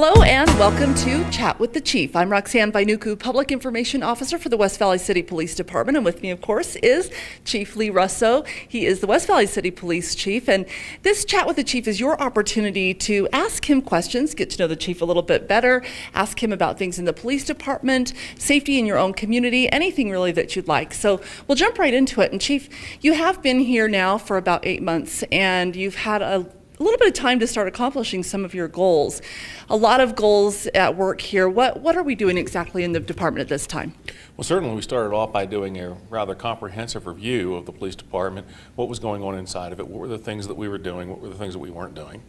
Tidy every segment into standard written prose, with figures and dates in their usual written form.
Hello and welcome to Chat with the Chief. I'm Roxanne Vainuku, Public Information Officer for the West Valley City Police Department, and with me, of course, is Chief Lee Russo. He is the West Valley City Police Chief, and this Chat with the Chief is your opportunity to ask him questions, get to know the Chief a little bit better, ask him about things in the police department, safety in your own community, anything really that you'd like. So we'll jump right into it. And Chief, you have been here now for about 8 months, and you've had a little bit of time to start accomplishing some of your goals. A lot of goals at work here. What are we doing exactly in the department at this time? Well, certainly we started off by doing a rather comprehensive review of the police department, what was going on inside of it, what were the things that we were doing, what were the things that we weren't doing,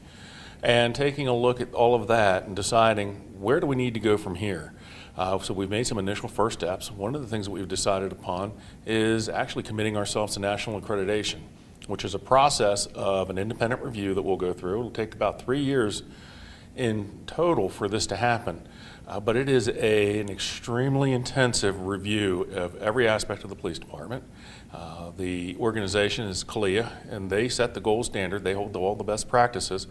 and taking a look at all of that and deciding where do we need to go from here. So we've made some initial first steps. One of the things that we've decided upon is actually committing ourselves to national accreditation, which is a process of an independent review that we'll go through. It'll take about 3 years in total for this to happen, but it is an extremely intensive review of every aspect of the police department. The organization is CALEA, and they set the gold standard. They hold all the best practices.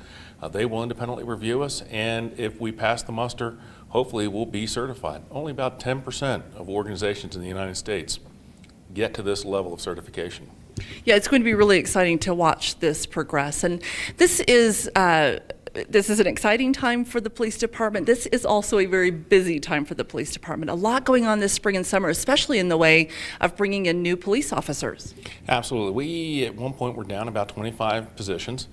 They will independently review us, and if we pass the muster, hopefully we'll be certified. Only about 10% of organizations in the United States get to this level of certification. Yeah, it's going to be really exciting to watch this progress. And this is an exciting time for the police department. This is also a very busy time for the police department. A lot going on this spring and summer, especially in the way of bringing in new police officers. Absolutely. We, at one point, were down about 25 positions.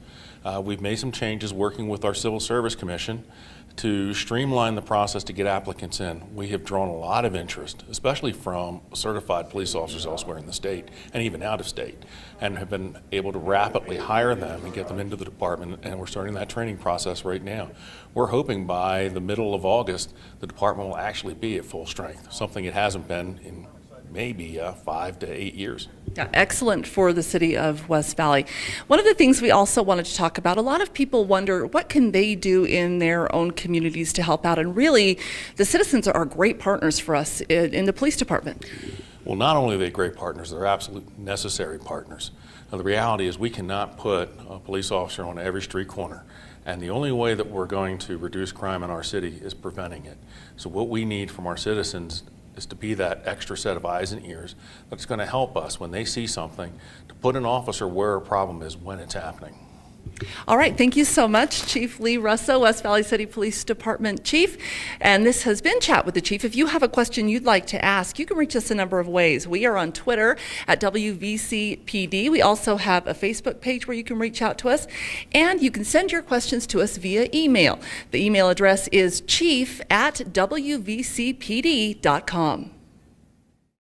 We've made some changes working with our Civil Service Commission to streamline the process to get applicants in. We have drawn a lot of interest, especially from certified police officers elsewhere in the state and even out of state, and have been able to rapidly hire them and get them into the department, and we're starting that training process right now. We're hoping by the middle of August the department will actually be at full strength, something it hasn't been in maybe 5 to 8 years. Yeah, excellent for the city of West Valley. One of the things we also wanted to talk about, a lot of people wonder what can they do in their own communities to help out, and really the citizens are great partners for us in the police department. Well, not only are they great partners, they're absolutely necessary partners. Now, the reality is we cannot put a police officer on every street corner, and the only way that we're going to reduce crime in our city is preventing it. So what we need from our citizens is to be that extra set of eyes and ears that's going to help us when they see something to put an officer where a problem is when it's happening. All right, thank you so much, Chief Lee Russo, West Valley City Police Department Chief. And this has been Chat with the Chief. If you have a question you'd like to ask, you can reach us a number of ways. We are on Twitter at WVCPD. We also have a Facebook page where you can reach out to us, and you can send your questions to us via email. The email address is chief@wvcpd.com.